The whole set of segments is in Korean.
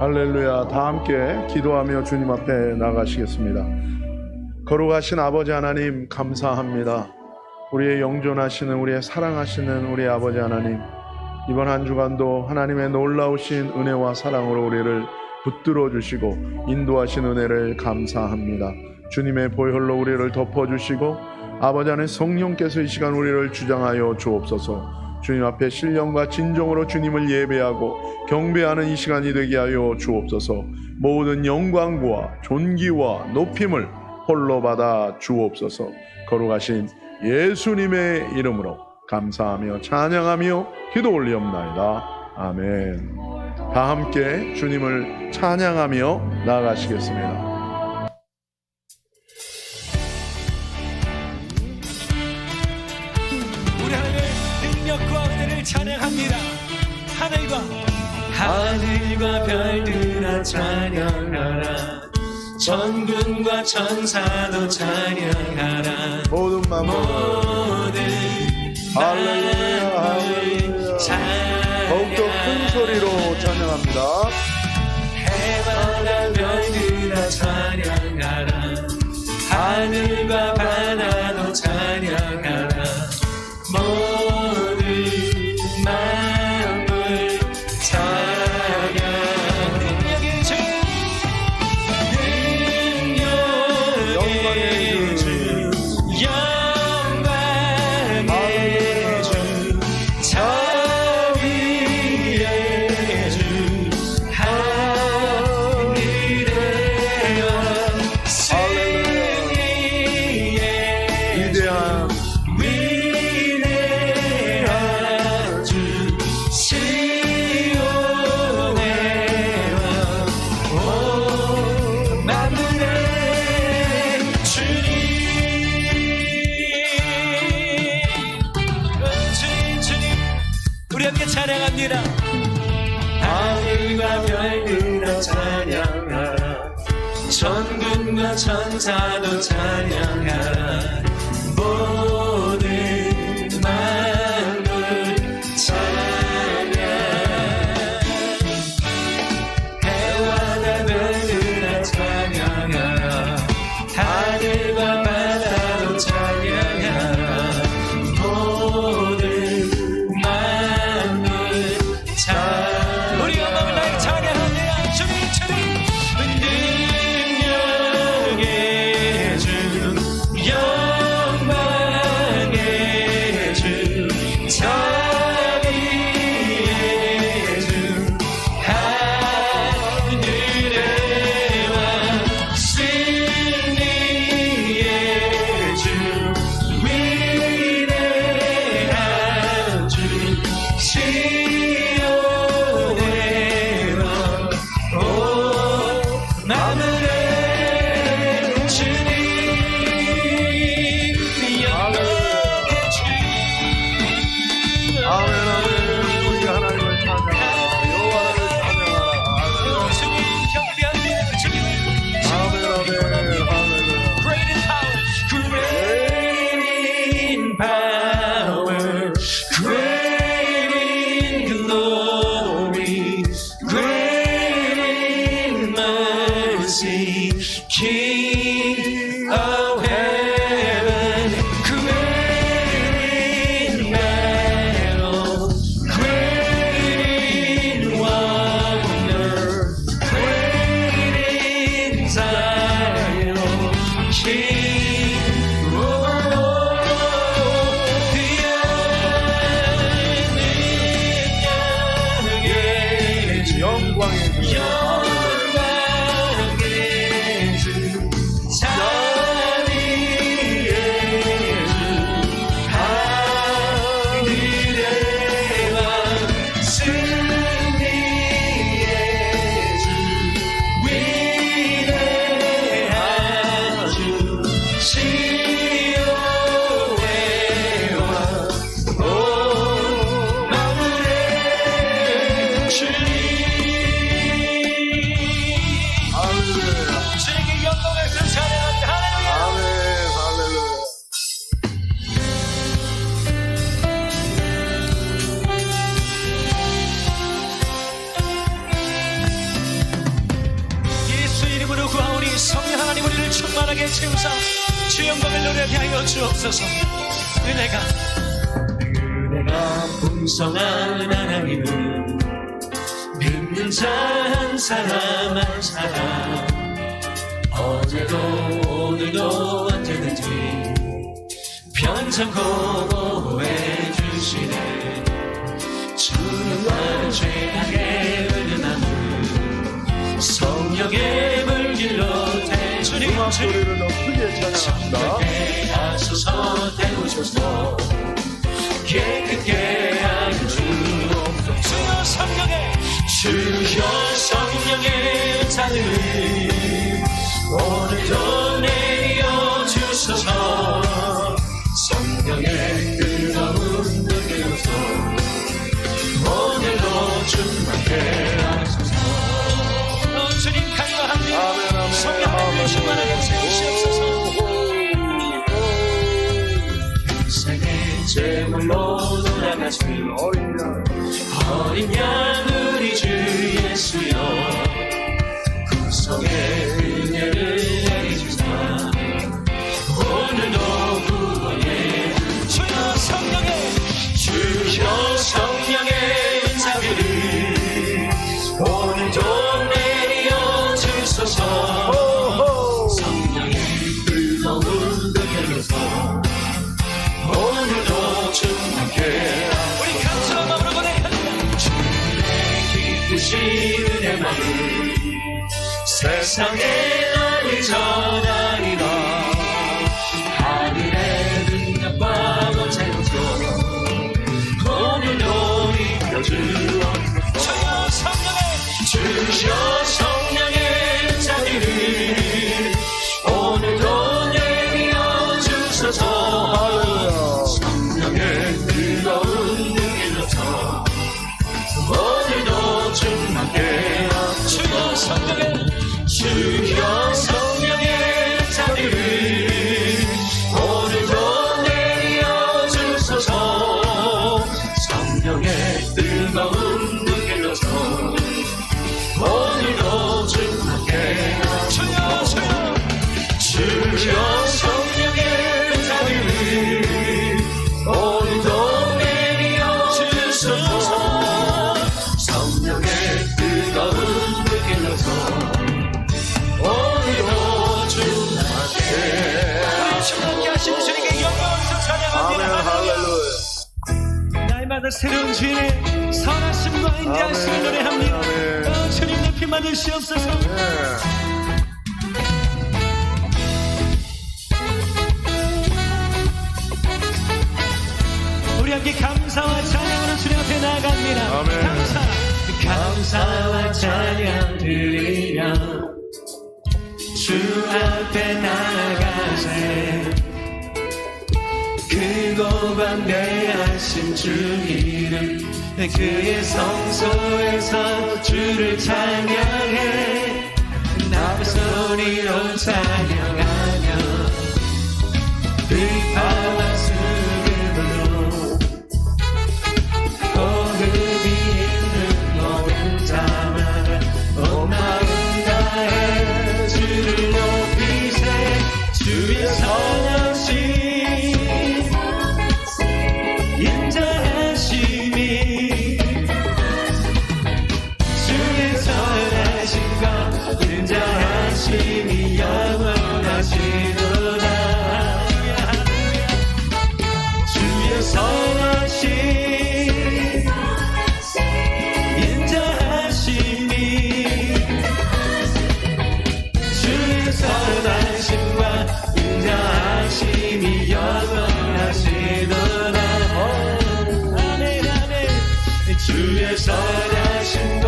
할렐루야. 다 함께 기도하며 주님 앞에 나가시겠습니다. 거룩하신 아버지 하나님 감사합니다. 우리의 영존하시는, 우리의 사랑하시는 우리 아버지 하나님, 이번 한 주간도 하나님의 놀라우신 은혜와 사랑으로 우리를 붙들어 주시고 인도하신 은혜를 감사합니다. 주님의 보혈로 우리를 덮어주시고 아버지 하나님 성령께서 이 시간 우리를 주장하여 주옵소서. 주님 앞에 신령과 진정으로 주님을 예배하고 경배하는 이 시간이 되게 하여 주옵소서. 모든 영광과 존귀와 높임을 홀로 받아 주옵소서. 거룩하신 예수님의 이름으로 감사하며 찬양하며 기도 올리옵나이다. 아멘. 다 함께 주님을 찬양하며 나아가시겠습니다. 우리 하나님의 능력과 은혜를 찬양합니다. 하늘과 별들아 찬양하라. 천군과 천사도 찬양하라. 모든 만물 할렐루야 할렐루야. 더욱더 큰 소리로 찬양합니다. 해마다 별들아 찬양하라. 하늘과 바다도 찬양하라. 모든 만물 찬양. 능력의 주, 영광의 주, 영광의 주, 자비의 주, 하늘의 왕, 승리의 위대한 위대한 주, 시온의 왕, 오 만물의 주님. 주님 우리 함께 찬양합니다. 하늘과 별들아 찬양하라. 천군과 천사도 찬양하라. 모든 만물 찬양. 해와 별들아 찬양하라. 하늘과 바다도 찬양하라. 모든 만물 찬양. 우리가 마음을 다해 찬양합니다. 주님 능력의 주, 영광의 채우사 주 영광을 노래하게 하여 주옵소서. 은혜가 풍성한 하나님은 믿는 자 한 사람 한 사람 어제도 오늘도 언제든지 편찮고 보호해 주시네. 주는 나를 죄악의 은은함을 성령의 물길로 대 주님 소리를 더 크게 찬양합니다. 성령에 하소서 태우소서 깨끗게 하여 주옵소서. 주여 성령의 주여 성령의 잔을 오늘도 내려 주소서. 성령의 뜨거운 눈으로서 오늘도 충만케 하소서. 주님 간구합니다. 아멘, 아멘. 성령을 충만하게 채우시옵소서. 세상의 제물로 돌아가신 어린 양 우리 주 예수여 구속의 은혜를 내리주사 오늘도 구원해 주여. 성령의 주여 성령의 자비를 오늘도 내려 주소서. 성령의 뜨거운 눈으로서 오늘도 충만케 우리 감사한 마음으로 고백합니다. 주의 기쁘신 은혜만을 세상에 널리 전하리라. 하늘의 능력과 권세로서 오늘도 이끌어주옵소서. 주여 성령의 자비를 오늘도 내려 주소서. 성령의 뜨거운 능력으로서 오늘도 충만케 주여 성령의 자비를 오늘도 내려 주소서. 성령의 뜨거운 눈길로서 오늘도 충만케 주여 성령의 자비를 오늘도 내려 주소서. 성령의 뜨거운 눈길로서 오늘도 충만케 충만케 하시는 주님께 영광을 찬양합니다. 할렐루야. 날마다 새로운 주인의 선하심과 인자하심을 노래합니다. 아멘. 주님 높이 받으시옵소서. 우리 함께 감사와 찬양으로 주님 앞에 나아갑니다. 아멘. 감사와 찬양 드리며 주 앞에 나아가세. 크고 광대하신 주 이름 그의 성소에서 주를 찬양해. 나의 소리로 찬양하며 비파와 수금으로 호흡이 있는 모든 자마다 온 마음 다해 주를 높이세. 주의 선하심 인자하심이 주의 선하심과 인자하심이 영원하시도다. 주의 선하심 인자하심이 주의 선하심과 인자하심이 영원하시도다. 아멘 아멘. 주의 선하심과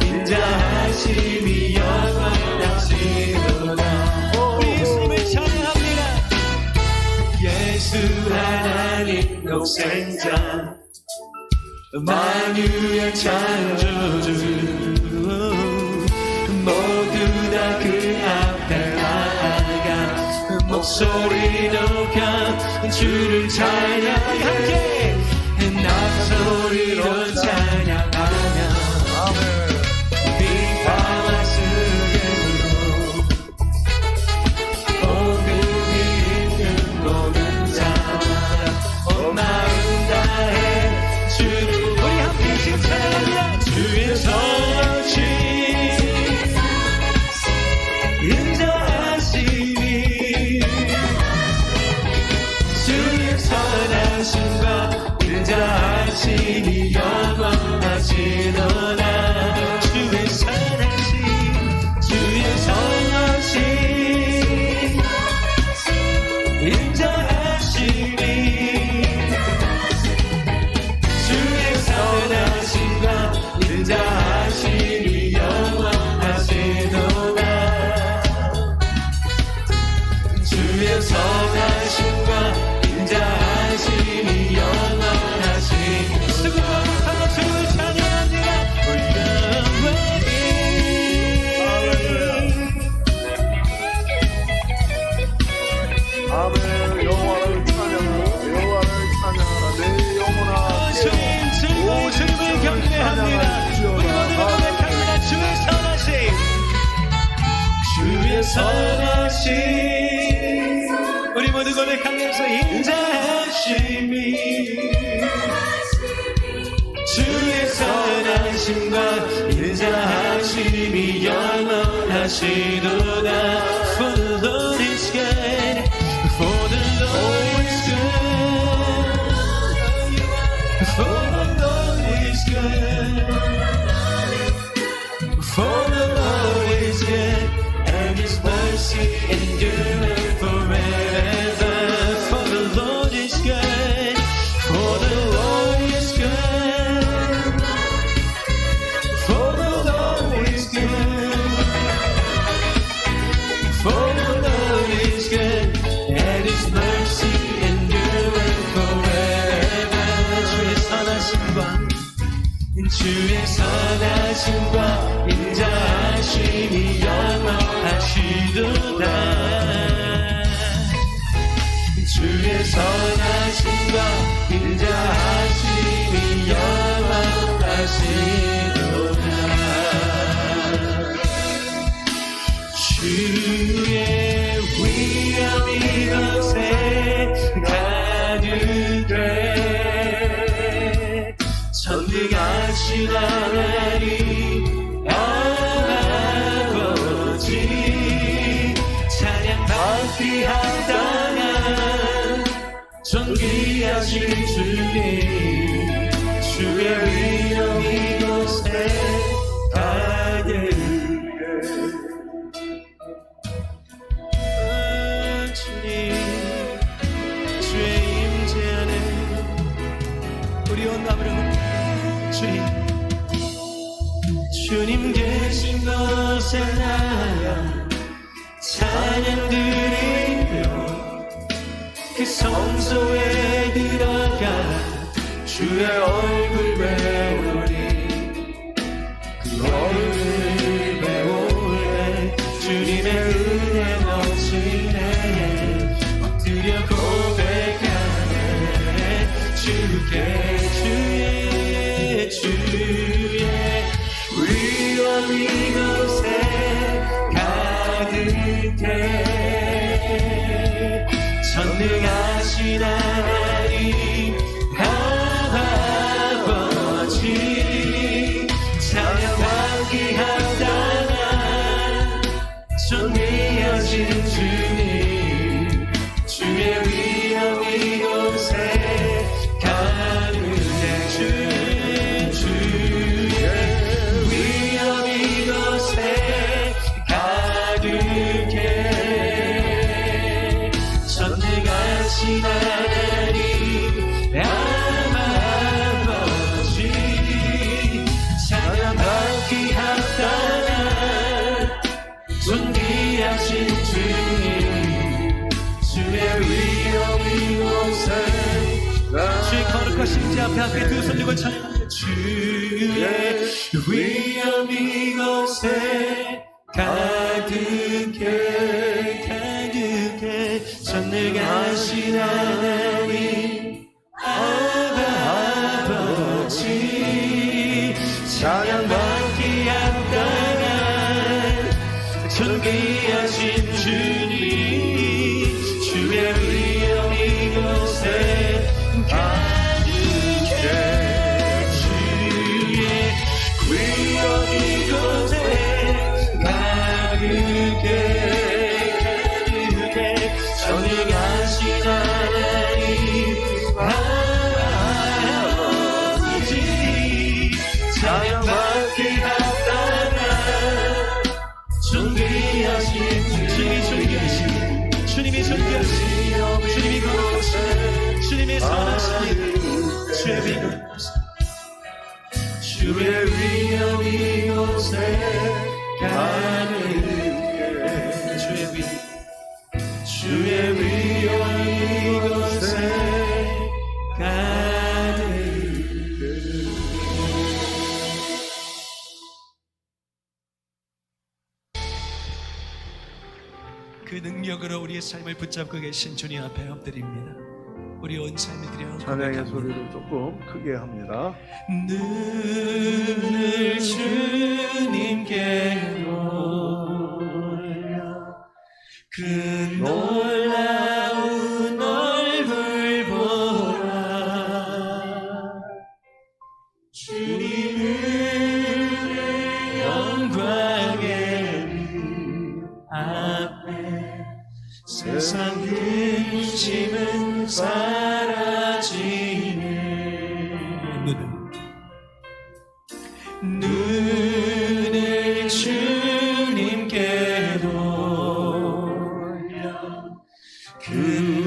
인자하심이 영원하시도다. 우리 예수님을 찬양합니다. 예수 하나님 독생자 만유의 창조주 모두 다 그 앞에 나아가 목소리 높여 주를 찬양하게 함께 나소리로 찬양하며 비파와 수금으로 선하심과 인자하심이 영원하시도다. 주의 선하심 주의 선하심 인자하심이 주의 선하심과 인자하심이 영원하시도다. 주의 선하심과 인자하심이 영원하시. 수고하고 하나 주를 찬양합니다. 아멘. 여호와를 찬양하라. 여호와를 찬양하라. 내 영혼아. 주님 즐거운 주님을 경배합니다. 우리 모두 고백합니다. 주의 선하심 주의 선하심 우리 모두 고백하면서 인자하심이 주의 선하심과 인자하심이 영원하시도다. For the Lord is good, for the Lord is good, for the Lord is good, for the Lord is good, and His mercy endureth forever. For the Lord is good, for the Lord is good, for the Lord is good, for the Lord is good, and His mercy endureth forever. 주의 선하심과 인자하심이 영원하시도다. 주의 선하심과 인자하심이 영원하시도다. 주의 위엄이 이곳에 가득해 전능하신 하나님 아버지 찬양받기 합당한 존귀하신 주님 주의 위엄 이곳에 가득해. 주님 주의 임재 안에 우리 온 마음으로 주님 계신 곳에 나야 찬양 드리며 그 성소에 들어가 주의 얼굴 배우리 그 얼굴 배우래 주님의 은혜 넘치네 엎드려 고백하네 주께 주의 위엄 이곳에 가득해 전능하신 하나님 아버지 찬양받기 합당한 존귀하신 주님 주의 위엄 이곳에 가득해 주의 위엄 이곳에 가득해 전능하신 하나님 아버지 찬양받기 합당한 존귀하신 주님 주의 위엄 이곳에 주의 거룩하신 자 앞에 두 손 들고 찬양합니다. 주의 위엄 이곳에 가득해 전능하신 하나님 아버지 찬양받기 합당한 존귀하신 주님 주의 위엄 이곳에 가득해 주의 위엄 이곳에 가득해 전능하신 하나님 주의 비가 주의 위엄 이곳에 가득해 주의 위엄 이곳에 가득해 그 능력으로 우리의 삶을 붙잡고 계신 주님 앞에 엎드립니다. 우리 온 삶을 드려 찬양의 소리를 조금 크게 합니다. 눈을 주님께 올려 그 놀라운 얼굴 보라 주님의 영광의 앞에 세상 근심은 사라지네 눈을 주님께 돌려 그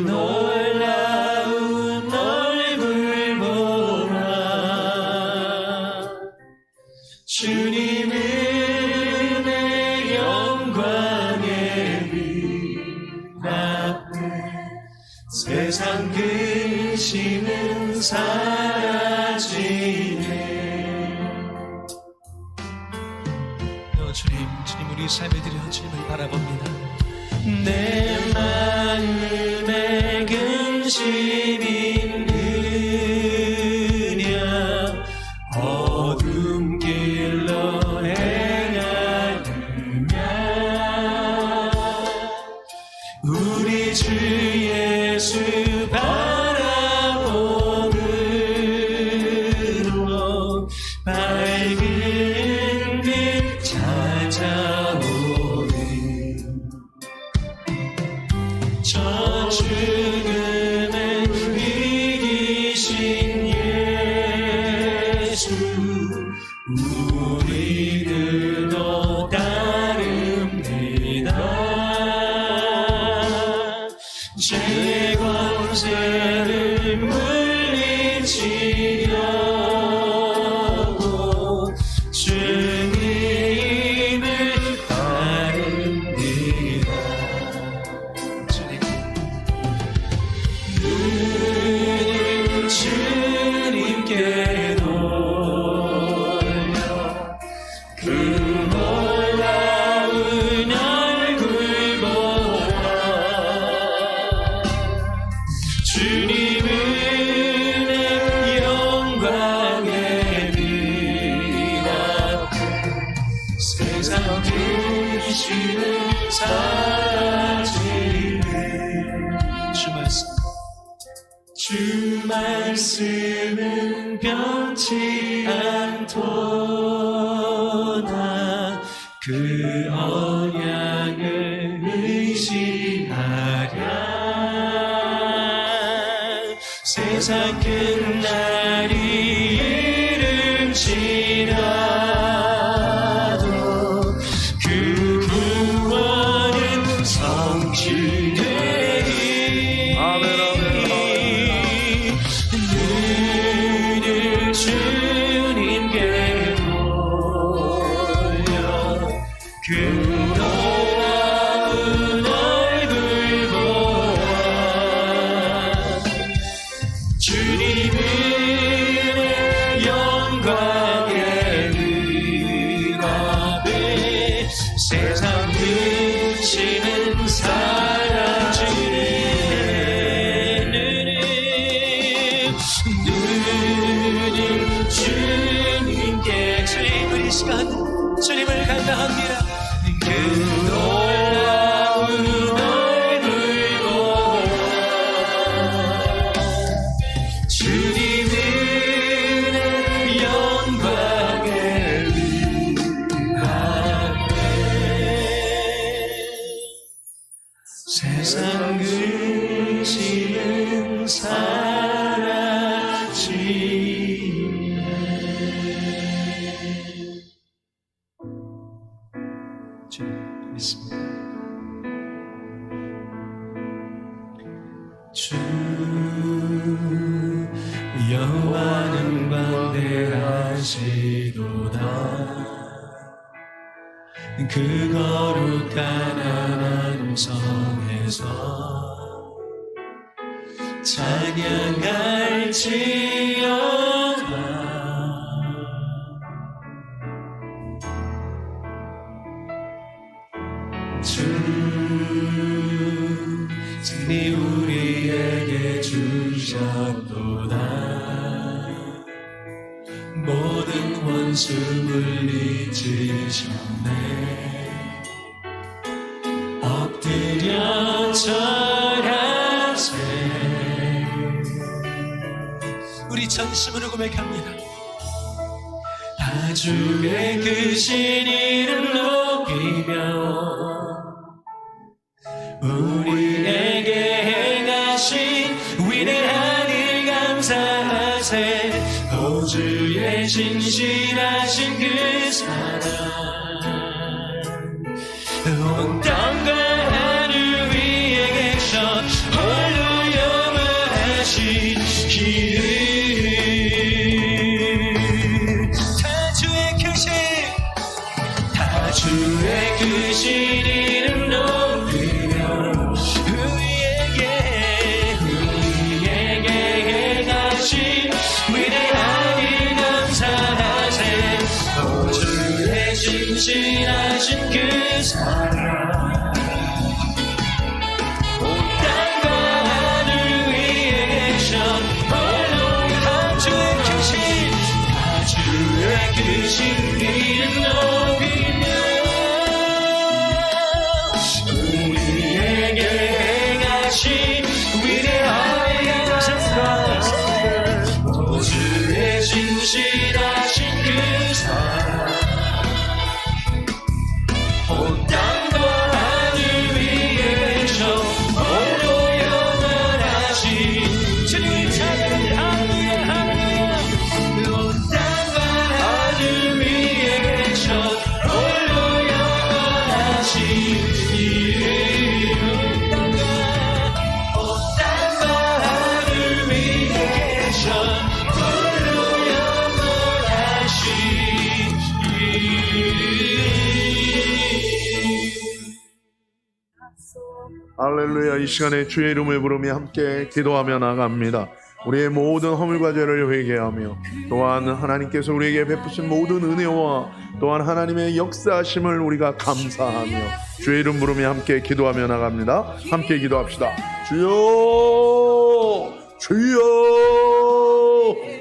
놀라운 얼굴 보라 주님은 내 영광의 빛 앞에 세상 근심은 사라지네 주님 우리 삶을 드려 주님을 바라봅니다. 내 마음에 근심이 있느냐 어둠 길로 행하느냐 우리 주 예수 바라봄으로 밝은 빛 찾아오네 저 죽음을 이기신 예수 우리들도 따릅니다 죄의 권세를 물리치려고 주님을 따릅니다 눈을 주님께 돌려 그 놀라운 얼굴 보라 주님은 내 영광의 빛 앞에 세상 근심은 사라지네 주 말씀은 변치 않도다 그 언약을 의지하랴 세상 끝날이 이를지라도 그 구원은 성취되리 아멘, 아멘, 눈을 주님께 돌려 그 놀라운 얼굴 보아 주님은 영광의 빛 앞에 세상 근심은 사라지네 눈을 주님께 주님 우리 시간 주님을 간다합니다 그 놀라운 얼굴 보아 주님은 영광의 빛 앞에 세상 근심은 사라지네 주님 믿습니다 주 여호와는 광대하시도다. 그 거룩한 하나님 성에서 찬양할지어다. 주 승리 우리에게 주셨도다. 모든 원수 물리치셨네. 엎드려 절하세. 우리 전심으로 고백합니다. 아주의 크신 이름 높이며 우리에게 행하신 위대한 일 감사하세. 오주의 신실하신 그 사랑 온 땅과 하늘 위에 계셔 홀로 영원하시기를. 다주의 크신 이름 높이며 우리에게 행하신 위대한 일 감사하세. 오주의 신실하신 그 사랑 온 땅과 하늘 위에 계셔 홀로 다주의 크신 이름 높이며 우리에게 행하신 위대한 일 감사하세. 오주의 신실하신 그 사랑 온 땅과 하늘 위에 계셔 홀로 영원하신 주님을 찬양합니다. 할렐루야 할렐루야. 온 땅과 하늘 위에 계셔 홀로 영원하신 온 땅과 하늘 위에 계셔 홀로 영원하신 할렐루야. 이 시간에 주의 이름을 부르며 함께 기도하며 나갑니다. 우리의 모든 허물과 죄를 회개하며 또한 하나님께서 우리에게 베푸신 모든 은혜와 또한 하나님의 역사하심을 우리가 감사하며 주의 이름 부르며 함께 기도하며 나갑니다. 함께 기도합시다. 주여 주여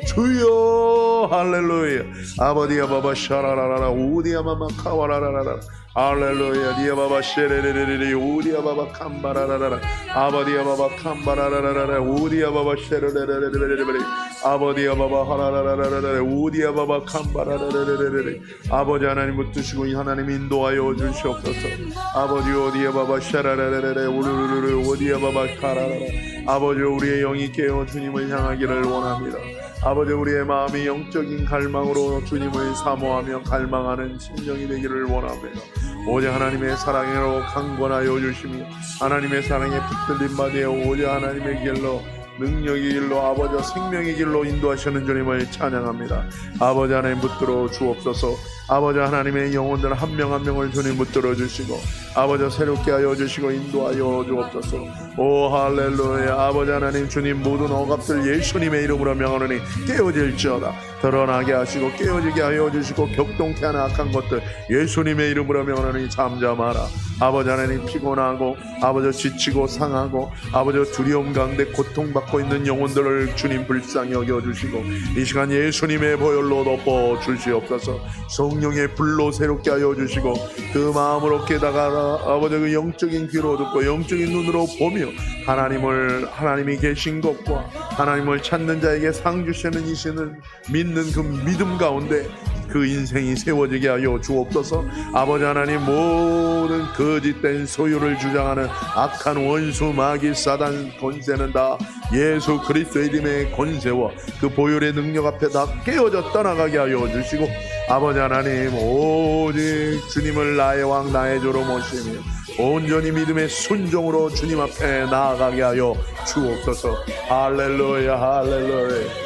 주여. 할렐루야. 아버디야 바바 샤라라라 우디야 마마 카와라라라. 할렐루야. 디아바바 쉐레레레레 우디아바바 캄바라라라. 아바디아바바 캄바라라라라 우디아바바 쉐레레레레레레. 아버디아바바 하라라라라라 우디아바바 캄바라라라라라. 아버지 하나님 붙드시고 하나님 인도하여 주시옵소서. 아버지 오디아바바 샤라라라라 우르르르 오디아바바 카라라라. 아버지 우리의 영이 깨어 주님을 향하기를 원합니다. 아버지 우리의 마음이 영적인 갈망으로 주님을 사모하며 갈망하는 심령이 되기를 원합니다. 오직 하나님의 사랑으로 강권하여 주시며 하나님의 사랑에 붙들림 받아 오직 하나님의 길로 능력의 길로 아버지 생명의 길로 인도하시는 주님을 찬양합니다. 아버지 하나님 붙들어 주옵소서. 아버지 하나님의 영혼들 한 명 한 명을 주님 붙들어 주시고 아버지 새롭게 하여 주시고 인도하여 주옵소서. 오 할렐루야. 아버지 하나님 주님 모든 억압들 예수님의 이름으로 명하노니 깨어질지어다. 드러나게 하시고 깨어지게 하여 주시고 격동케 하는 악한 것들 예수님의 이름으로 명하노니 잠잠하라. 아버지 하나님 피곤하고 아버지 지치고 상하고 아버지 두려움 가운데 고통받고 있는 영혼들을 주님 불쌍히 여겨주시고 이 시간 예수님의 보혈로 덮어 주시옵소서. 성령의 불로 새롭게 하여 주시고 그 마음으로 깨달아 아버지 그 영적인 귀로 듣고 영적인 눈으로 보며 하나님이 계신 것과 하나님을 찾는 자에게 상 주시는 이신을 믿는 그 믿음 가운데 그 인생이 세워지게 하여 주옵소서. 아버지 하나님 모든 거짓된 소유를 주장하는 악한 원수 마귀 사단 권세는 다 예수 그리스도의 이름의 권세와 그 보혈의 능력 앞에 다 깨어져 떠나가게 하여 주시고 아버지 하나님 오직 주님을 나의 왕 나의 주로 모시며 온전히 믿음의 순종으로 주님 앞에 나아가게 하여 주옵소서. 할렐루야 할렐루야.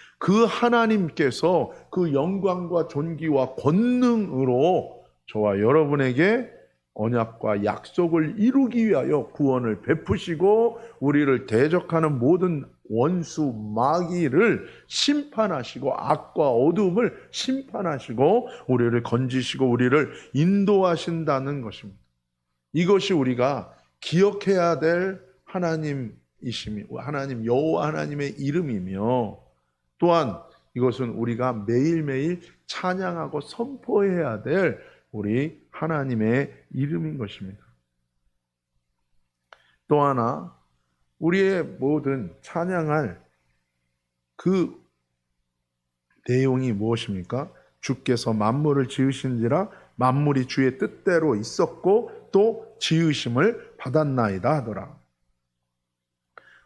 그 하나님께서 그 영광과 존귀와 권능으로 저와 여러분에게 언약과 약속을 이루기 위하여 구원을 베푸시고 우리를 대적하는 모든 원수 마귀를 심판하시고 악과 어둠을 심판하시고 우리를 건지시고 우리를 인도하신다는 것입니다. 이것이 우리가 기억해야 될 하나님이심이 하나님 여호와 하나님의 이름이며 또한 이것은 우리가 매일매일 찬양하고 선포해야 될 우리 하나님의 이름인 것입니다. 또 하나 우리의 모든 찬양할 그 내용이 무엇입니까? 주께서 만물을 지으신지라 만물이 주의 뜻대로 있었고 또 지으심을 받았나이다 하더라.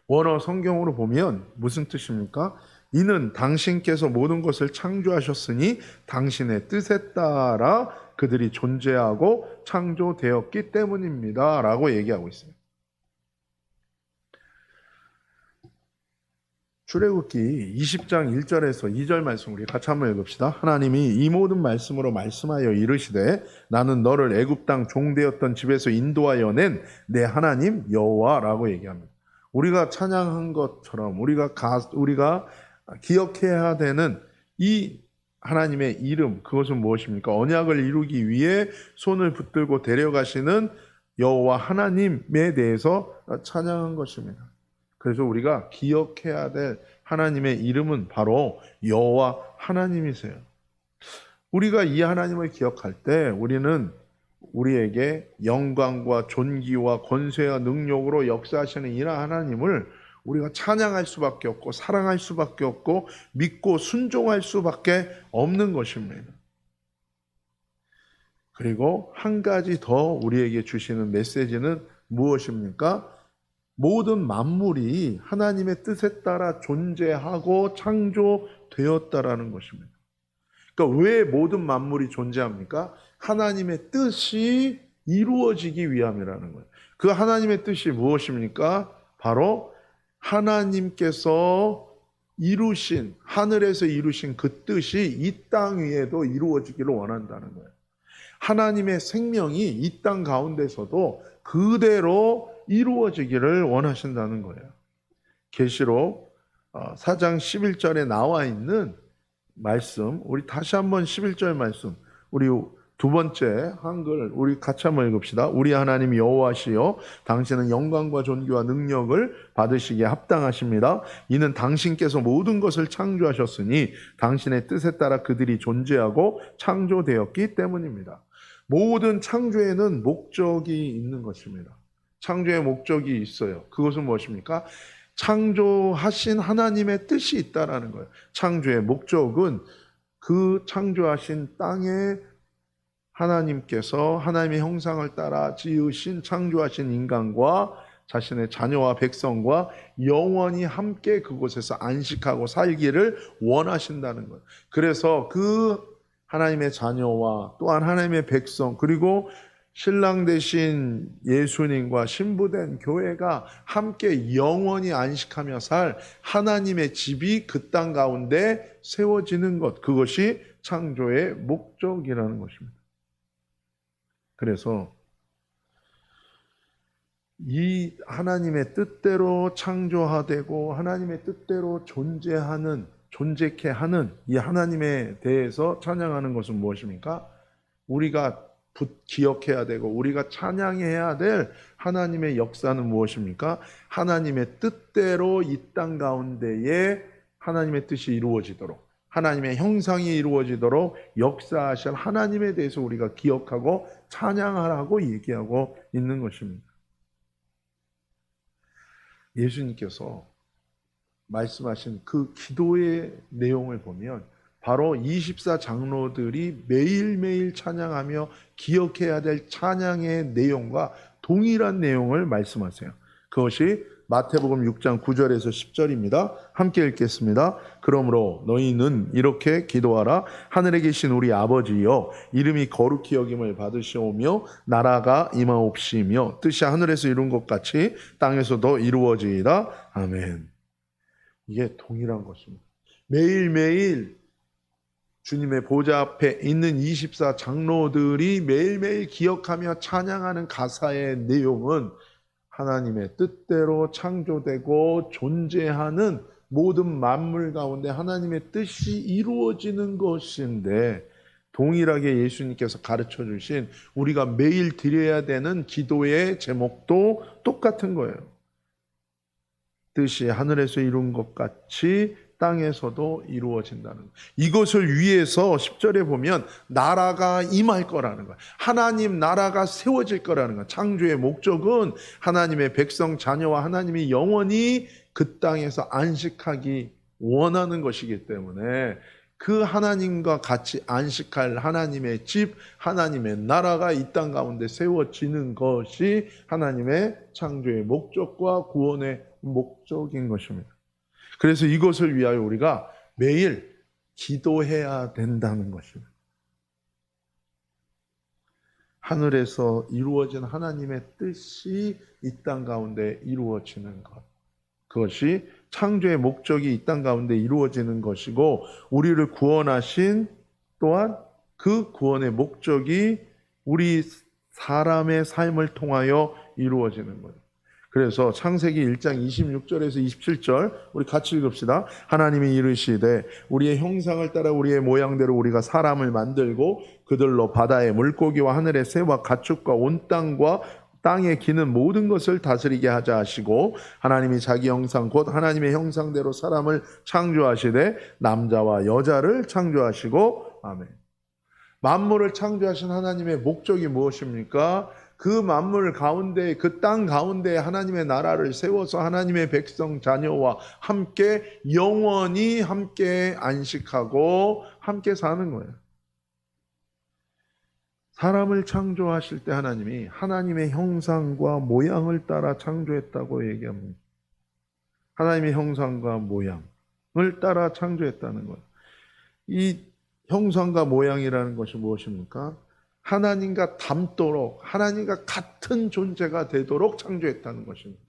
원어 성경으로 보면 무슨 뜻입니까? 이는 당신께서 모든 것을 창조하셨으니 당신의 뜻에 따라 그들이 존재하고 창조되었기 때문입니다 라고 얘기하고 있어요. 출애굽기 20장 1절에서 2절 말씀 우리 같이 한번 읽읍시다. 하나님이 이 모든 말씀으로 말씀하여 이르시되 나는 너를 애굽 땅 종되었던 집에서 인도하여 낸 내 하나님 여호와라고 얘기합니다. 우리가 찬양한 것처럼 우리가 기억해야 되는 이 하나님의 이름, 그것은 무엇입니까? 언약을 이루기 위해 손을 붙들고 데려가시는 여호와 하나님에 대해서 찬양한 것입니다. 그래서 우리가 기억해야 될 하나님의 이름은 바로 여호와 하나님이세요. 우리가 이 하나님을 기억할 때 우리는 우리에게 영광과 존귀와 권세와 능력으로 역사하시는 이 하나님을 우리가 찬양할 수밖에 없고 사랑할 수밖에 없고 믿고 순종할 수밖에 없는 것입니다. 그리고 한 가지 더 우리에게 주시는 메시지는 무엇입니까? 모든 만물이 하나님의 뜻에 따라 존재하고 창조되었다라는 것입니다. 그러니까 왜 모든 만물이 존재합니까? 하나님의 뜻이 이루어지기 위함이라는 거예요. 그 하나님의 뜻이 무엇입니까? 바로 하나님께서 이루신, 하늘에서 이루신 그 뜻이 이 땅 위에도 이루어지기를 원한다는 거예요. 하나님의 생명이 이 땅 가운데서도 그대로 이루어지기를 원하신다는 거예요. 계시록 4장 11절에 나와 있는 말씀, 우리 다시 한번 11절 말씀, 우리 두 번째 한글 우리 같이 한번 읽읍시다. 우리 하나님 여호와시여 당신은 영광과 존귀와 능력을 받으시기에 합당하십니다. 이는 당신께서 모든 것을 창조하셨으니 당신의 뜻에 따라 그들이 존재하고 창조되었기 때문입니다. 모든 창조에는 목적이 있는 것입니다. 창조의 목적이 있어요. 그것은 무엇입니까? 창조하신 하나님의 뜻이 있다라는 거예요. 창조의 목적은 그 창조하신 땅에 하나님께서 하나님의 형상을 따라 지으신 창조하신 인간과 자신의 자녀와 백성과 영원히 함께 그곳에서 안식하고 살기를 원하신다는 거예요. 그래서 그 하나님의 자녀와 또한 하나님의 백성 그리고 신랑 되신 예수님과 신부된 교회가 함께 영원히 안식하며 살 하나님의 집이 그 땅 가운데 세워지는 것, 그것이 창조의 목적이라는 것입니다. 그래서 이 하나님의 뜻대로 창조하되고 하나님의 뜻대로 존재케 하는 이 하나님에 대해서 찬양하는 것은 무엇입니까? 우리가 기억해야 되고 우리가 찬양해야 될 하나님의 역사는 무엇입니까? 하나님의 뜻대로 이 땅 가운데에 하나님의 뜻이 이루어지도록 하나님의 형상이 이루어지도록 역사하실 하나님에 대해서 우리가 기억하고 찬양하라고 얘기하고 있는 것입니다. 예수님께서 말씀하신 그 기도의 내용을 보면 바로 24장로들이 매일매일 찬양하며 기억해야 될 찬양의 내용과 동일한 내용을 말씀하세요. 그것이 마태복음 6장 9절에서 10절입니다. 함께 읽겠습니다. 그러므로 너희는 이렇게 기도하라. 하늘에 계신 우리 아버지여 이름이 거룩히 여김을 받으시오며 나라가 임하옵시며 뜻이 하늘에서 이룬 것 같이 땅에서도 이루어지이다. 아멘. 이게 동일한 것입니다. 매일매일 주님의 보좌 앞에 있는 24 장로들이 매일매일 기억하며 찬양하는 가사의 내용은 하나님의 뜻대로 창조되고 존재하는 모든 만물 가운데 하나님의 뜻이 이루어지는 것인데, 동일하게 예수님께서 가르쳐 주신 우리가 매일 드려야 되는 기도의 제목도 똑같은 거예요. 뜻이 하늘에서 이룬 것 같이 땅에서도 이루어진다는 거예요. 이것을 위해서 10절에 보면 나라가 임할 거라는 거예요. 하나님 나라가 세워질 거라는 거예요. 창조의 목적은 하나님의 백성 자녀와 하나님이 영원히 그 땅에서 안식하기 원하는 것이기 때문에 그 하나님과 같이 안식할 하나님의 집, 하나님의 나라가 이 땅 가운데 세워지는 것이 하나님의 창조의 목적과 구원의 목적인 것입니다. 그래서 이것을 위하여 우리가 매일 기도해야 된다는 것입니다. 하늘에서 이루어진 하나님의 뜻이 이 땅 가운데 이루어지는 것, 그것이 창조의 목적이 이 땅 가운데 이루어지는 것이고, 우리를 구원하신 또한 그 구원의 목적이 우리 사람의 삶을 통하여 이루어지는 거예요. 그래서 창세기 1장 26절에서 27절 우리 같이 읽읍시다. 하나님이 이르시되 우리의 형상을 따라 우리의 모양대로 우리가 사람을 만들고 그들로 바다의 물고기와 하늘의 새와 가축과 온 땅과 땅에 기는 모든 것을 다스리게 하자 하시고, 하나님이 자기 형상 곧 하나님의 형상대로 사람을 창조하시되 남자와 여자를 창조하시고, 아멘. 만물을 창조하신 하나님의 목적이 무엇입니까? 그 만물 가운데, 그 땅 가운데 하나님의 나라를 세워서 하나님의 백성 자녀와 함께 영원히 함께 안식하고 함께 사는 거예요. 사람을 창조하실 때 하나님이 하나님의 형상과 모양을 따라 창조했다고 얘기합니다. 하나님의 형상과 모양을 따라 창조했다는 것. 이 형상과 모양이라는 것이 무엇입니까? 하나님과 닮도록, 하나님과 같은 존재가 되도록 창조했다는 것입니다.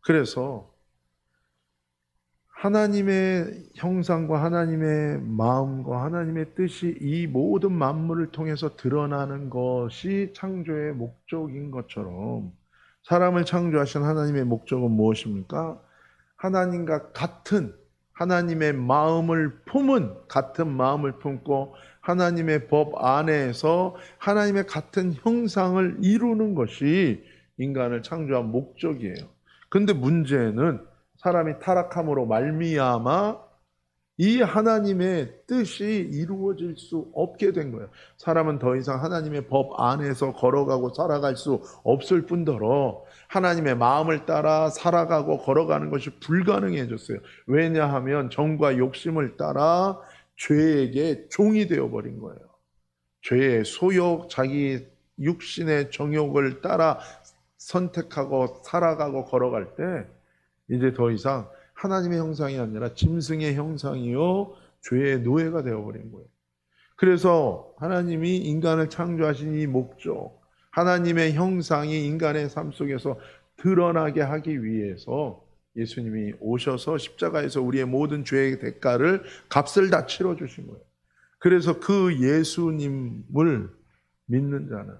그래서 하나님의 형상과 하나님의 마음과 하나님의 뜻이 이 모든 만물을 통해서 드러나는 것이 창조의 목적인 것처럼, 사람을 창조하신 하나님의 목적은 무엇입니까? 하나님과 같은 하나님의 마음을 품은, 같은 마음을 품고 하나님의 법 안에서 하나님의 같은 형상을 이루는 것이 인간을 창조한 목적이에요. 그런데 문제는 사람이 타락함으로 말미암아 이 하나님의 뜻이 이루어질 수 없게 된 거예요. 사람은 더 이상 하나님의 법 안에서 걸어가고 살아갈 수 없을 뿐더러 하나님의 마음을 따라 살아가고 걸어가는 것이 불가능해졌어요. 왜냐하면 정과 욕심을 따라 죄에게 종이 되어버린 거예요. 죄의 소욕, 자기 육신의 정욕을 따라 선택하고 살아가고 걸어갈 때 이제 더 이상 하나님의 형상이 아니라 짐승의 형상이요 죄의 노예가 되어버린 거예요. 그래서 하나님이 인간을 창조하신 이 목적, 하나님의 형상이 인간의 삶 속에서 드러나게 하기 위해서 예수님이 오셔서 십자가에서 우리의 모든 죄의 대가를, 값을 다 치러주신 거예요. 그래서 그 예수님을 믿는 자는,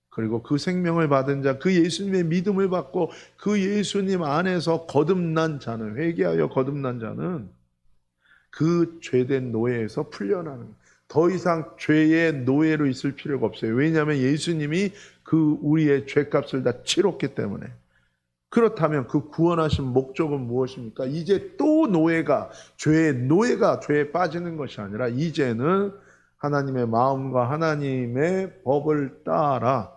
그리고 그 생명을 받은 자, 그 예수님의 믿음을 받고 그 예수님 안에서 거듭난 자는, 회개하여 거듭난 자는 그 죄된 노예에서 풀려나는, 더 이상 죄의 노예로 있을 필요가 없어요. 왜냐하면 예수님이 그 우리의 죄값을 다 치렀기 때문에. 그렇다면 그 구원하신 목적은 무엇입니까? 이제 또 노예가, 죄의 노예가 죄에 빠지는 것이 아니라 이제는 하나님의 마음과 하나님의 법을 따라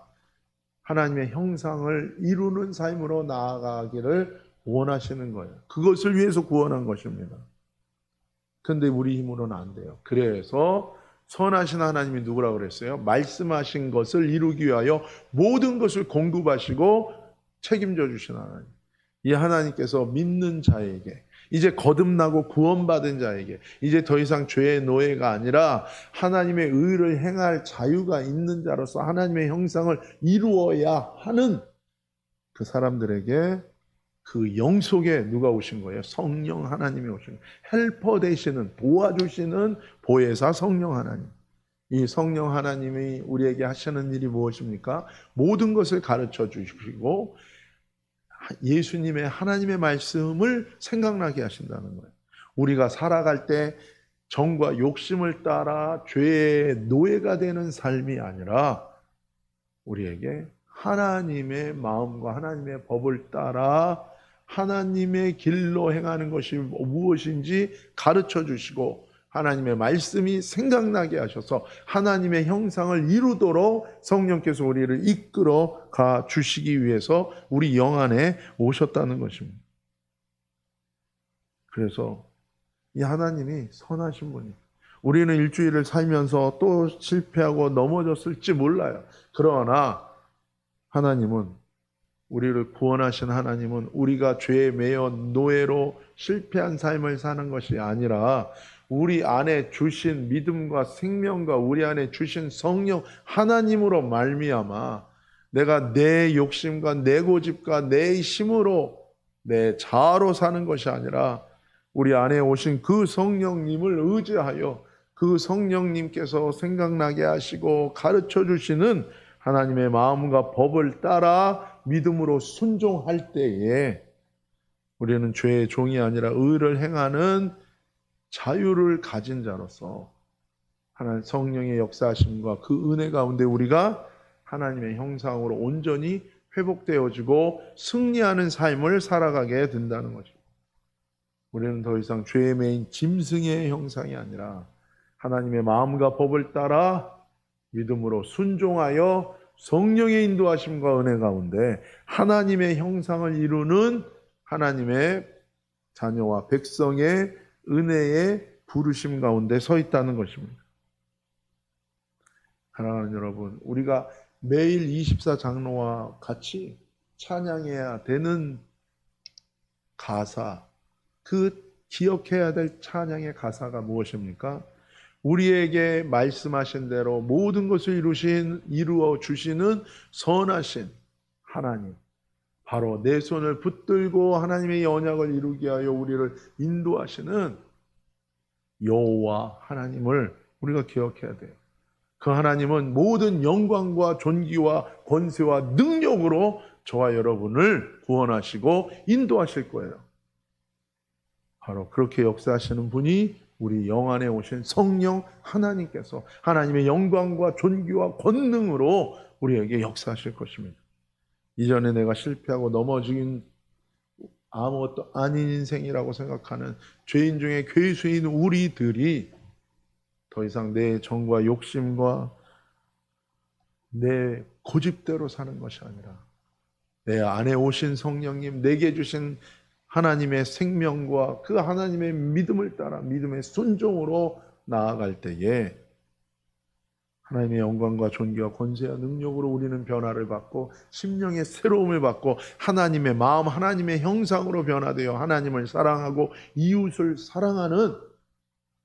하나님의 형상을 이루는 삶으로 나아가기를 원하시는 거예요. 그것을 위해서 구원한 것입니다. 그런데 우리 힘으로는 안 돼요. 그래서 선하신 하나님이 누구라고 그랬어요? 말씀하신 것을 이루기 위하여 모든 것을 공급하시고 책임져 주신 하나님. 이 하나님께서 믿는 자에게, 이제 거듭나고 구원받은 자에게 이제 더 이상 죄의 노예가 아니라 하나님의 의를 행할 자유가 있는 자로서 하나님의 형상을 이루어야 하는 그 사람들에게 그 영 속에 누가 오신 거예요? 성령 하나님이 오신 거예요. 헬퍼 되시는, 도와주시는 보혜사 성령 하나님. 이 성령 하나님이 우리에게 하시는 일이 무엇입니까? 모든 것을 가르쳐 주시고 예수님의 하나님의 말씀을 생각나게 하신다는 거예요. 우리가 살아갈 때 정과 욕심을 따라 죄의 노예가 되는 삶이 아니라 우리에게 하나님의 마음과 하나님의 법을 따라 하나님의 길로 행하는 것이 무엇인지 가르쳐 주시고 하나님의 말씀이 생각나게 하셔서 하나님의 형상을 이루도록 성령께서 우리를 이끌어 가 주시기 위해서 우리 영 안에 오셨다는 것입니다. 그래서 이 하나님이 선하신 분이에요. 우리는 일주일을 살면서 또 실패하고 넘어졌을지 몰라요. 그러나 하나님은 우리를 구원하신 하나님은 우리가 죄에 매여 노예로 실패한 삶을 사는 것이 아니라 우리 안에 주신 믿음과 생명과 우리 안에 주신 성령 하나님으로 말미암아 내가 내 욕심과 내 고집과 내 힘으로 내 자아로 사는 것이 아니라 우리 안에 오신 그 성령님을 의지하여 그 성령님께서 생각나게 하시고 가르쳐 주시는 하나님의 마음과 법을 따라 믿음으로 순종할 때에 우리는 죄의 종이 아니라 의를 행하는 자유를 가진 자로서 하나님 성령의 역사하심과 그 은혜 가운데 우리가 하나님의 형상으로 온전히 회복되어지고 승리하는 삶을 살아가게 된다는 거죠. 우리는 더 이상 죄에 매인 짐승의 형상이 아니라 하나님의 마음과 법을 따라 믿음으로 순종하여 성령의 인도하심과 은혜 가운데 하나님의 형상을 이루는 하나님의 자녀와 백성의 은혜의 부르심 가운데 서 있다는 것입니다. 사랑하는 여러분, 우리가 매일 24장로와 같이 찬양해야 되는 가사, 그 기억해야 될 찬양의 가사가 무엇입니까? 우리에게 말씀하신 대로 모든 것을 이루어 주시는 선하신 하나님, 바로 내 손을 붙들고 하나님의 언약을 이루게 하여 우리를 인도하시는 여호와 하나님을 우리가 기억해야 돼요. 그 하나님은 모든 영광과 존귀와 권세와 능력으로 저와 여러분을 구원하시고 인도하실 거예요. 바로 그렇게 역사하시는 분이 우리 영 안에 오신 성령 하나님께서 하나님의 영광과 존귀와 권능으로 우리에게 역사하실 것입니다. 이전에 내가 실패하고 넘어진 아무것도 아닌 인생이라고 생각하는 죄인 중에 괴수인 우리들이 더 이상 내 정과 욕심과 내 고집대로 사는 것이 아니라 내 안에 오신 성령님, 내게 주신 하나님의 생명과 그 하나님의 믿음을 따라 믿음의 순종으로 나아갈 때에 하나님의 영광과 존귀와 권세와 능력으로 우리는 변화를 받고 심령의 새로움을 받고 하나님의 마음, 하나님의 형상으로 변화되어 하나님을 사랑하고 이웃을 사랑하는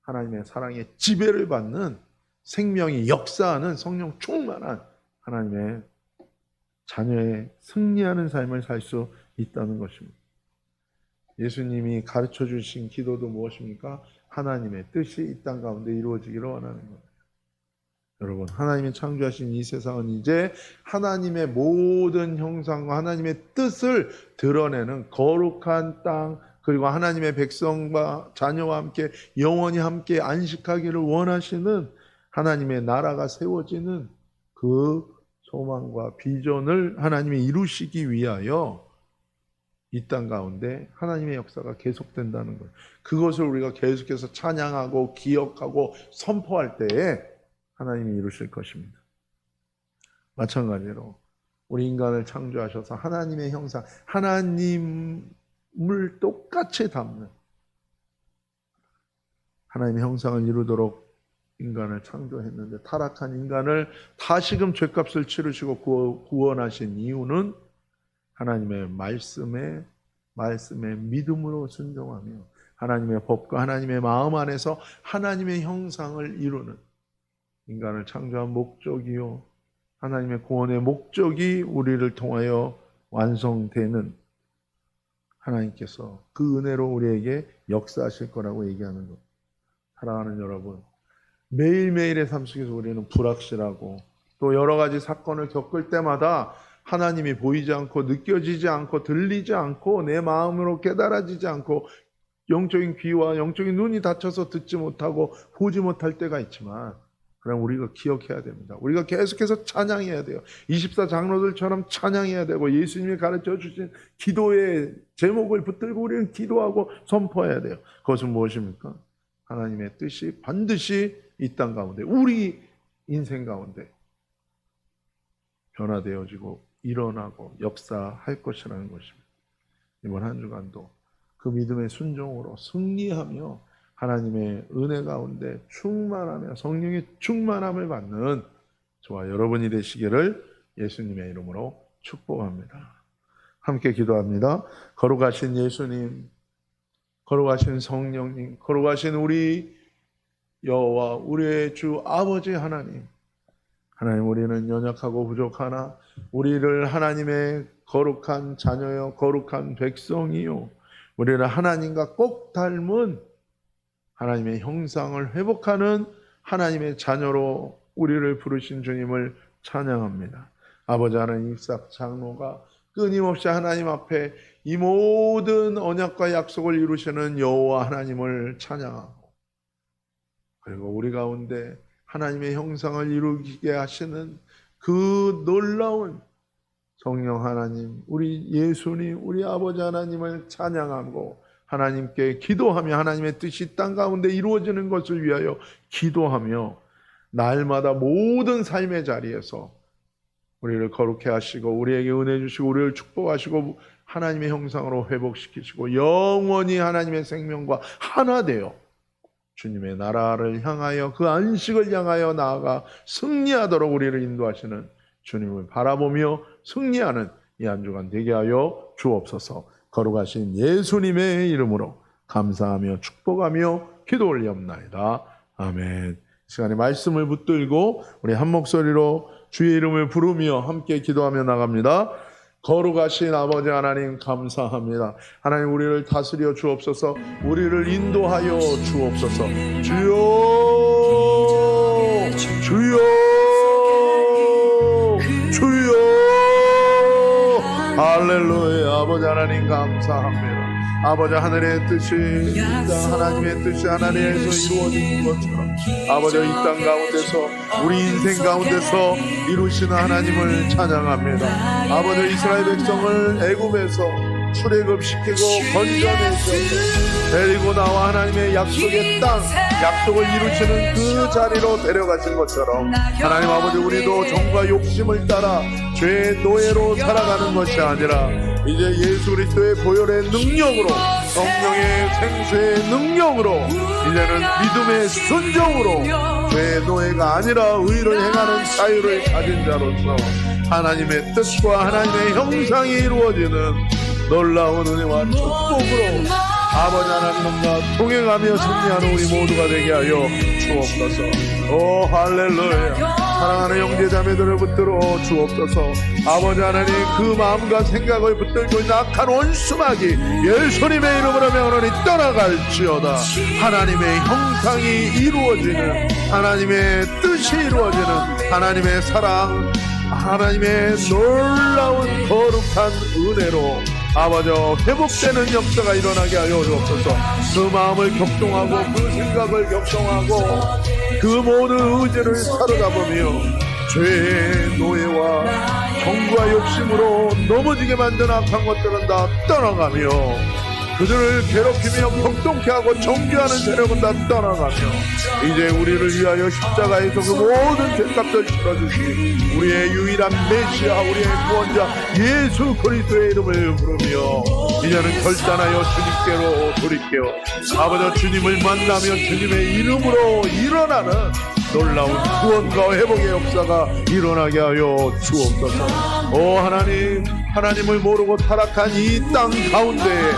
하나님의 사랑의 지배를 받는 생명이 역사하는 성령 충만한 하나님의 자녀의 승리하는 삶을 살 수 있다는 것입니다. 예수님이 가르쳐 주신 기도도 무엇입니까? 하나님의 뜻이 이 땅 가운데 이루어지기를 원하는 거예요. 여러분, 하나님이 창조하신 이 세상은 이제 하나님의 모든 형상과 하나님의 뜻을 드러내는 거룩한 땅, 그리고 하나님의 백성과 자녀와 함께 영원히 함께 안식하기를 원하시는 하나님의 나라가 세워지는 그 소망과 비전을 하나님이 이루시기 위하여 이 땅 가운데 하나님의 역사가 계속된다는 거예요. 그것을 우리가 계속해서 찬양하고 기억하고 선포할 때에 하나님이 이루실 것입니다. 마찬가지로 우리 인간을 창조하셔서 하나님의 형상, 하나님을 똑같이 담는 하나님의 형상을 이루도록 인간을 창조했는데 타락한 인간을 다시금 죄값을 치르시고 구원하신 이유는 하나님의 말씀에 믿음으로 순종하며 하나님의 법과 하나님의 마음 안에서 하나님의 형상을 이루는 인간을 창조한 목적이요 하나님의 구원의 목적이 우리를 통하여 완성되는 하나님께서 그 은혜로 우리에게 역사하실 거라고 얘기하는 것. 사랑하는 여러분, 매일매일의 삶 속에서 우리는 불확실하고 또 여러 가지 사건을 겪을 때마다 하나님이 보이지 않고 느껴지지 않고 들리지 않고 내 마음으로 깨달아지지 않고 영적인 귀와 영적인 눈이 닫혀서 듣지 못하고 보지 못할 때가 있지만, 그럼 우리가 기억해야 됩니다. 우리가 계속해서 찬양해야 돼요. 24 장로들처럼 찬양해야 되고 예수님이 가르쳐 주신 기도의 제목을 붙들고 우리는 기도하고 선포해야 돼요. 그것은 무엇입니까? 하나님의 뜻이 반드시 이 땅 가운데, 우리 인생 가운데 변화되어지고 일어나고 역사할 것이라는 것입니다. 이번 한 주간도 그 믿음의 순종으로 승리하며 하나님의 은혜 가운데 충만하며 성령의 충만함을 받는 저와 여러분이 되시기를 예수님의 이름으로 축복합니다. 함께 기도합니다. 거룩하신 예수님, 거룩하신 성령님, 거룩하신 우리 여호와 우리의 주 아버지 하나님, 하나님, 우리는 연약하고 부족하나 우리를 하나님의 거룩한 자녀요 거룩한 백성이요 우리를 하나님과 꼭 닮은 하나님의 형상을 회복하는 하나님의 자녀로 우리를 부르신 주님을 찬양합니다. 아버지 하나님, 입사 장로가 끊임없이 하나님 앞에 이 모든 언약과 약속을 이루시는 여호와 하나님을 찬양하고, 그리고 우리 가운데 하나님의 형상을 이루게 하시는 그 놀라운 성령 하나님, 우리 예수님, 우리 아버지 하나님을 찬양하고 하나님께 기도하며 하나님의 뜻이 땅 가운데 이루어지는 것을 위하여 기도하며 날마다 모든 삶의 자리에서 우리를 거룩해 하시고 우리에게 은혜 주시고 우리를 축복하시고 하나님의 형상으로 회복시키시고 영원히 하나님의 생명과 하나 되어 주님의 나라를 향하여 그 안식을 향하여 나아가 승리하도록 우리를 인도하시는 주님을 바라보며 승리하는 이 한 주간 되게 하여 주옵소서. 거룩하신 예수님의 이름으로 감사하며 축복하며 기도 올리옵나이다. 아멘. 시간에 말씀을 붙들고 우리 한 목소리로 주의 이름을 부르며 함께 기도하며 나갑니다. 거룩하신 아버지 하나님, 감사합니다. 하나님, 우리를 다스려 주옵소서. 우리를 인도하여 주옵소서. 주여, 주여, 주여. 할렐루야. 아버지 하나님, 감사합니다. 아버지, 하늘의 뜻이 이 땅 하나님의 뜻이 하나님에서 이루어지는 것처럼 아버지, 이 땅 가운데서 우리 인생 가운데서 이루시는 하나님을 찬양합니다. 아버지, 이스라엘 백성을 애굽에서 출애굽시키고 건져내셔서 데리고 나와 하나님의 약속의 땅, 약속을 이루시는 그 자리로 데려가신 것처럼 하나님 아버지, 우리도 정과 욕심을 따라 죄의 노예로 살아가는 것이 아니라 이제 예수 그리스도의 보혈의 능력으로, 성령의 생수의 능력으로, 이제는 믿음의 순종으로 죄의 노예가 아니라 의를 행하는 자유를 가진 자로서 하나님의 뜻과 하나님의 형상이 이루어지는 놀라운 은혜와 축복으로 아버지 하나님과 동행하며 승리하는 우리 모두가 되게 하여 주옵소서. 오 할렐루야. 사랑하는 형제자매들을 붙들어 주옵소서. 아버지 하나님, 그 마음과 생각을 붙들고 있는 악한 원수마귀 예수님의 이름으로 명하노니 떠나갈지어다. 하나님의 형상이 이루어지는, 하나님의 뜻이 이루어지는 하나님의 사랑, 하나님의 놀라운 거룩한 은혜로 아버지 회복되는 역사가 일어나게 하여 주옵소서. 그 마음을 격동하고 그 생각을 격동하고 그 모든 의지를 사로잡으며 죄의 노예와 정과 욕심으로 넘어지게 만든 악한 것들은 다 떠나가며 그들을 괴롭히며 격동케 하고 정죄하는 세력은 다 떠나가며 이제 우리를 위하여 십자가에서 그 모든 죄값을 치러주신 우리의 유일한 메시아, 우리의 구원자 예수 그리스도의 이름을 부르며 이제는 결단하여 주님께로 돌이켜 아버지 주님을 만나며 주님의 이름으로 일어나는 놀라운 구원과 회복의 역사가 일어나게 하여 주옵소서. 오 하나님, 하나님을 모르고 타락한 이 땅 가운데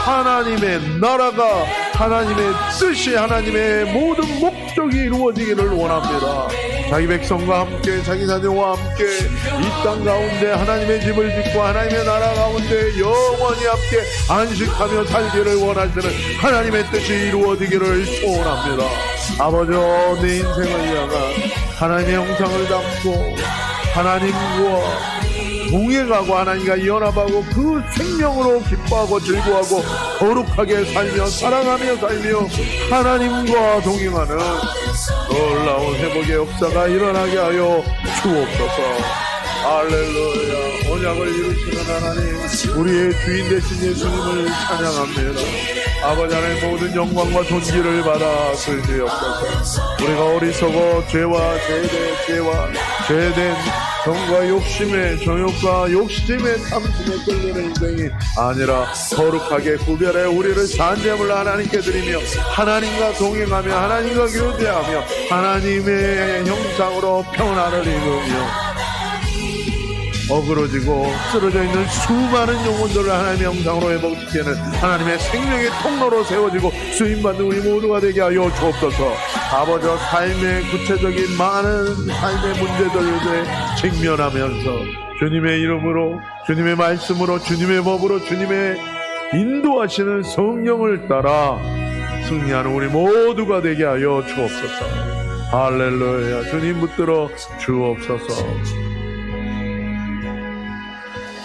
하나님의 나라가, 하나님의 뜻이, 하나님의 모든 목적이 이루어지기를 원합니다. 자기 백성과 함께 자기 자녀와 함께 이 땅 가운데 하나님의 집을 짓고 하나님의 나라 가운데 영원히 함께 안식하며 살기를 원하시는 하나님의 뜻이 이루어지기를 소원합니다. 아버지, 내 인생을 향한 하나님의 형상을 담고 하나님과 동행하고 하나님과 연합하고 그 생명으로 기뻐하고 즐거워하고 거룩하게 살며 사랑하며 살며 하나님과 동행하는 놀라운 회복의 역사가 일어나게 하여 주옵소서. 할렐루야. 언약을 이루시는 하나님, 우리의 주인 되신 예수님을 찬양합니다. 아버지 하나님, 모든 영광과 존귀를 받아 주시옵소서. 우리가 어리석어 죄와 죄된 정과 욕심에, 정욕과 욕심에 탐심에 끌리는 인생이 아니라 거룩하게 구별해 우리를 산재물 하나님께 드리며 하나님과 동행하며 하나님과 교제하며 하나님의 형상으로 평안을 입으며 어그러지고 쓰러져 있는 수많은 영혼들을 하나님의 형상으로 회복시키는 하나님의 생명의 통로로 세워지고 쓰임받는 우리 모두가 되게 하여 주옵소서. 아버지, 삶의 구체적인 많은 삶의 문제들에 직면하면서 주님의 이름으로, 주님의 말씀으로, 주님의 법으로, 주님의 인도하시는 성령을 따라 승리하는 우리 모두가 되게 하여 주옵소서. 할렐루야. 주님 붙들어 주옵소서.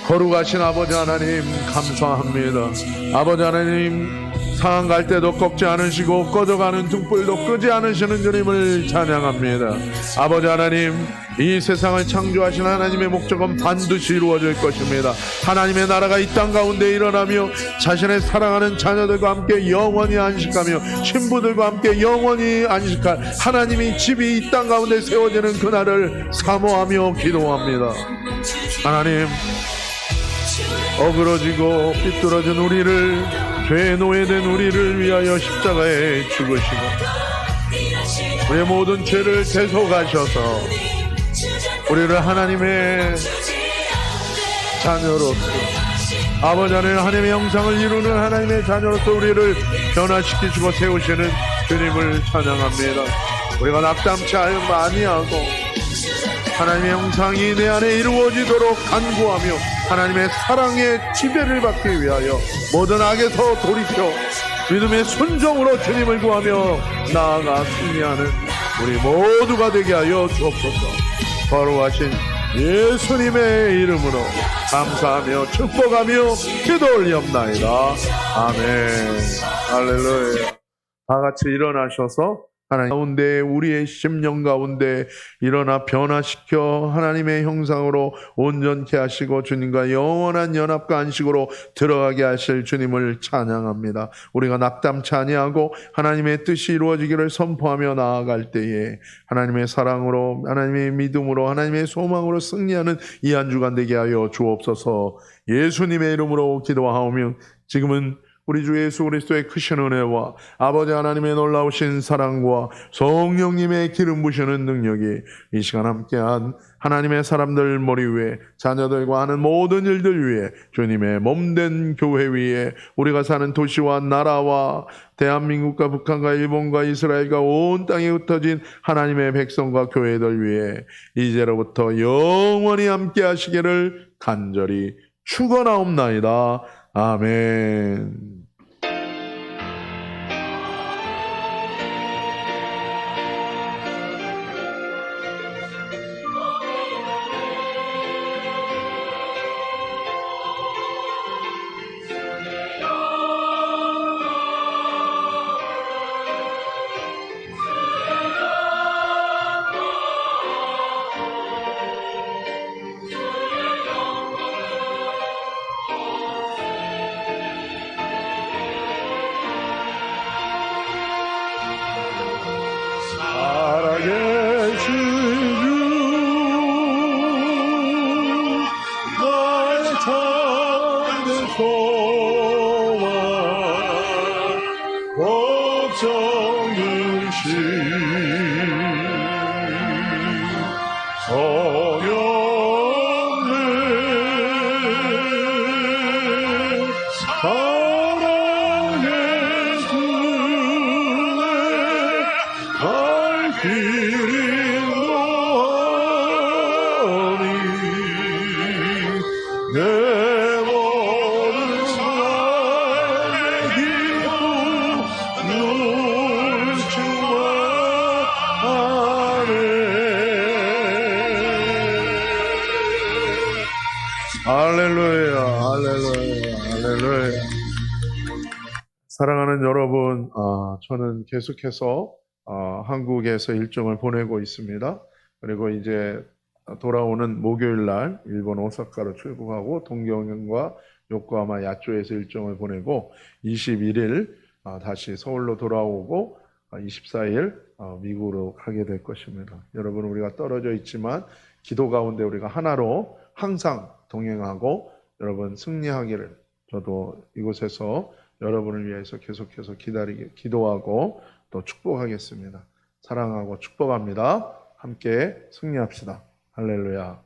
거룩하신 아버지 하나님, 감사합니다. 아버지 하나님, 상한 갈 때도 꺾지 않으시고 꺼져가는 등불도 끄지 않으시는 주님을 찬양합니다. 아버지 하나님, 이 세상을 창조하신 하나님의 목적은 반드시 이루어질 것입니다. 하나님의 나라가 이 땅 가운데 일어나며 자신의 사랑하는 자녀들과 함께 영원히 안식하며 신부들과 함께 영원히 안식할 하나님의 집이 이 땅 가운데 세워지는 그날을 사모하며 기도합니다. 하나님, 어그러지고 삐뚤어진 우리를, 죄의 노예된 우리를 위하여 십자가에 죽으시고 우리의 모든 죄를 대속하셔서 우리를 하나님의 자녀로서, 아버지 하나님, 하나님의 형상을 이루는 하나님의 자녀로서 우리를 변화시키시고 세우시는 주님을 찬양합니다. 우리가 낙담치 아니하고 하나님의 형상이 내 안에 이루어지도록 간구하며 하나님의 사랑의 지배를 받기 위하여 모든 악에서 돌이켜 믿음의 순종으로 주님을 구하며 나아가 승리하는 우리 모두가 되게 하여 주옵소서. 거룩하신 예수님의 이름으로 감사하며 축복하며 기도 올리옵나이다. 아멘. 할렐루야. 다 같이 일어나셔서 하나님 가운데, 우리의 심령 가운데 일어나 변화시켜 하나님의 형상으로 온전케 하시고 주님과 영원한 연합과 안식으로 들어가게 하실 주님을 찬양합니다. 우리가 낙담치 아니하고 하나님의 뜻이 이루어지기를 선포하며 나아갈 때에 하나님의 사랑으로, 하나님의 믿음으로, 하나님의 소망으로 승리하는 이 한 주간 되게 하여 주옵소서. 예수님의 이름으로 기도하오며 지금은 우리 주 예수 그리스도의 크신 은혜와 아버지 하나님의 놀라우신 사랑과 성령님의 기름 부시는 능력이 이 시간 함께한 하나님의 사람들 머리 위에, 자녀들과 하는 모든 일들 위에, 주님의 몸된 교회 위에, 우리가 사는 도시와 나라와 대한민국과 북한과 일본과 이스라엘과 온 땅에 흩어진 하나님의 백성과 교회들 위에 이제로부터 영원히 함께 하시기를 간절히 축원하옵나이다. 아멘. 길 인도 할렐루야, 할렐루야, 할렐루야. 사랑하는 여러분, 저는 계속해서 한국에서 일정을 보내고 있습니다. 그리고 이제 돌아오는 목요일 날 일본 오사카로 출국하고 동경과 요코하마 야조에서 일정을 보내고 21일 다시 서울로 돌아오고 24일 미국으로 가게 될 것입니다. 여러분, 우리가 떨어져 있지만 기도 가운데 우리가 하나로 항상 동행하고 여러분 승리하기를, 저도 이곳에서 여러분을 위해서 계속해서 기도하고 또 축복하겠습니다. 사랑하고 축복합니다. 함께 승리합시다. 할렐루야.